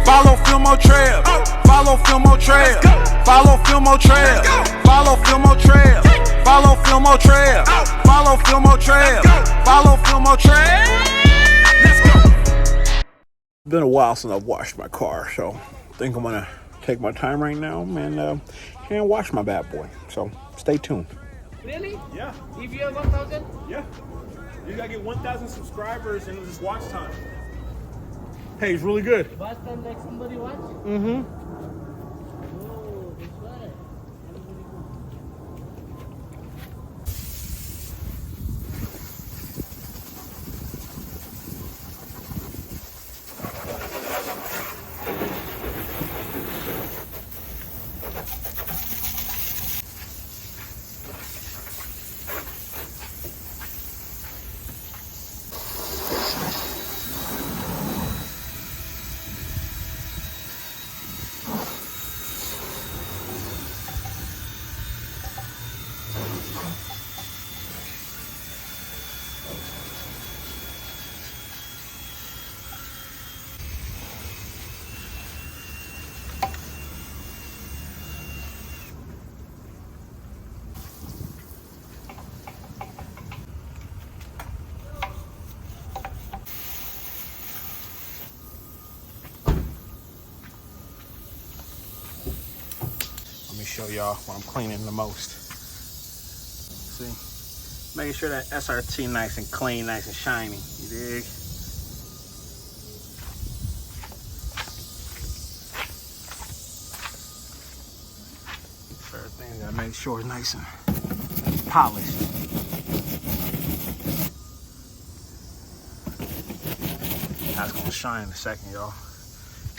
Follow Filmo Trail. Follow Filmo Trail. Follow Filmo Trail. Follow Filmo Trail. Follow Filmo Trail. Follow Filmo Trail. Follow Filmo Trail. Let's go. It's been a while since I've washed my car, so I think I'm gonna take my time right now and wash my bad boy. So stay tuned. Really? Yeah. If you have 1,000? Yeah. You gotta get 1,000 subscribers and just watch time. Hey, it's really good. Watch time like somebody watch? Mm-hmm. Oh, that's right. Let me show y'all what I'm cleaning the most. See? Making sure that SRT nice and clean, nice and shiny. You dig? Everything gotta make sure it's nice and polished. That's gonna shine in a second, y'all.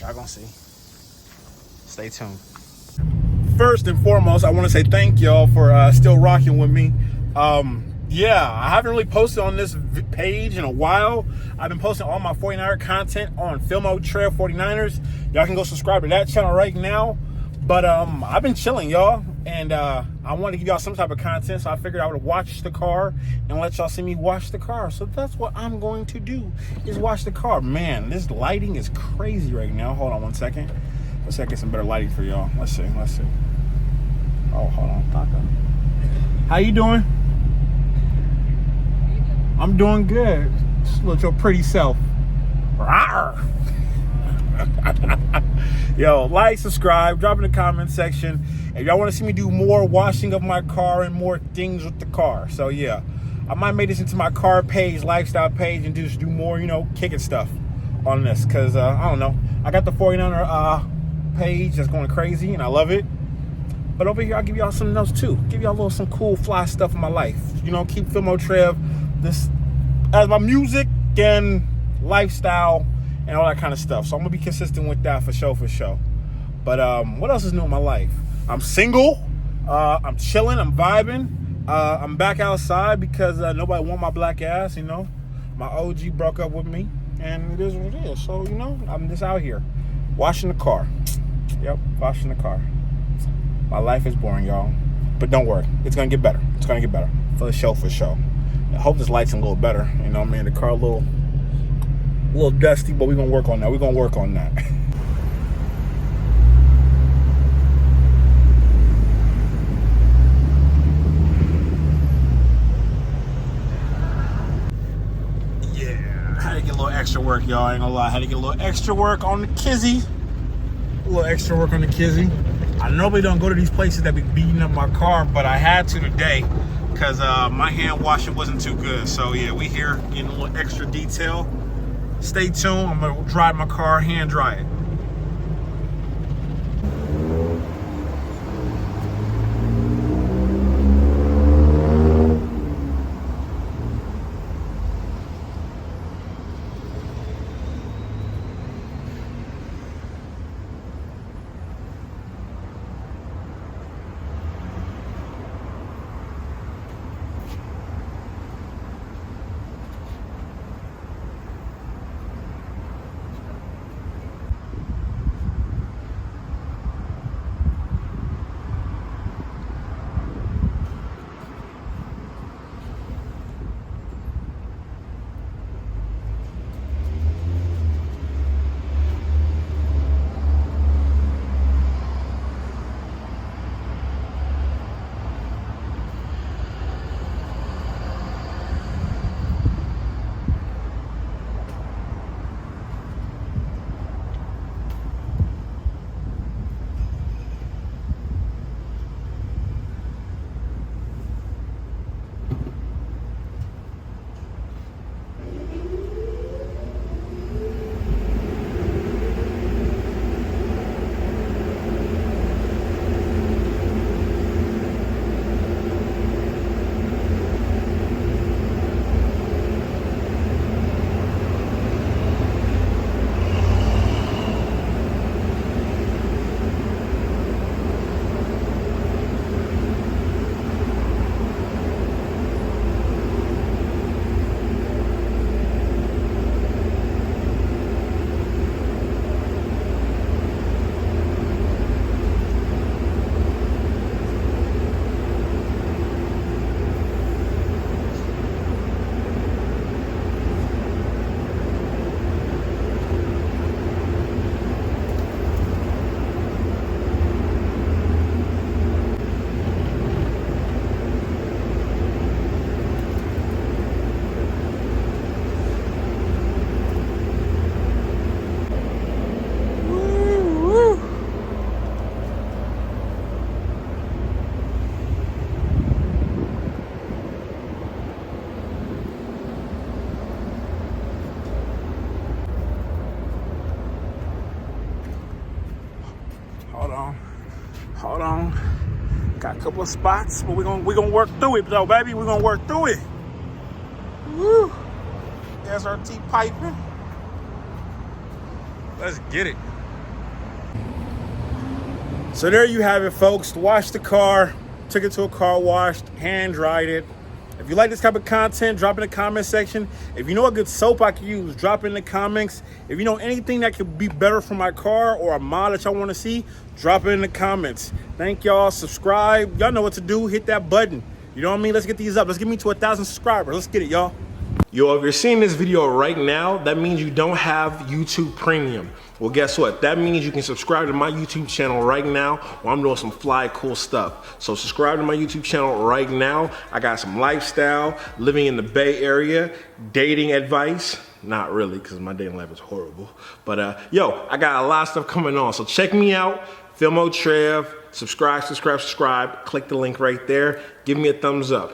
Y'all gonna see. Stay tuned. First and foremost, I want to say thank y'all for still rocking with me. Yeah, I haven't really posted on this page in a while. I've been posting all my 49er content on Filmo Trail 49ers. Y'all can go subscribe to that channel right now. But I've been chilling, y'all, and I wanted to give y'all some type of content, so I figured I would watch the car and let y'all see me wash the car. So that's what I'm going to do, is watch the car. Man, this lighting is crazy right now. Hold on one second. Let's see if I get some better lighting for y'all. Let's see. Oh, hold on. Taco. How you doing? I'm doing good. Just look your pretty self. Rawr. Yo, like, subscribe, drop in the comment section. If y'all want to see me do more washing of my car and more things with the car. So yeah, I might make this into my car page, lifestyle page, and just do more, kicking stuff on this. Because, I don't know. I got the 49er page that's going crazy, and I love it. But over here, I'll give y'all something else too. Give y'all some cool fly stuff in my life. Keep Filmo Trev this as my music and lifestyle and all that kind of stuff. So I'm gonna be consistent with that for sure. But what else is new in my life? I'm single. I'm chilling. I'm vibing. I'm back outside because nobody want my black ass. My OG broke up with me, and it is what it is. So I'm just out here washing the car. Yep, washing the car. My life is boring, y'all. But don't worry. It's going to get better. It's going to get better. For sure. I hope this lights a little better. The car a little dusty, but we're going to work on that. Yeah. I had to get a little extra work, y'all. I ain't going to lie. I had to get a little extra work on the Kizzy. I normally don't go to these places that be beating up my car, but I had to today because my hand washing wasn't too good. So yeah, we here getting a little extra detail. Stay tuned. I'm gonna dry my car, hand dry it. Hold on. Got a couple of spots, but we're gonna work through it though, baby. We're gonna work through it. Woo! SRT piping. Let's get it. So there you have it, folks. Washed the car, took it to a car wash, hand dried it. If you like this type of content, drop in the comment section. If you know a good soap I could use, drop it in the comments. If you know anything that could be better for my car or a mod that y'all want to see, drop it in the comments. Thank y'all. Subscribe. Y'all know what to do. Hit that button. You know what I mean? Let's get these up. Let's get me to 1,000 subscribers. Let's get it, y'all. Yo, if you're seeing this video right now, that means you don't have YouTube Premium. Well, guess what? That means you can subscribe to my YouTube channel right now while I'm doing some fly, cool stuff. So subscribe to my YouTube channel right now. I got some lifestyle, living in the Bay Area, dating advice. Not really, because my dating life is horrible. But yo, I got a lot of stuff coming on. So check me out, Filmo Trev. Subscribe. Click the link right there. Give me a thumbs up.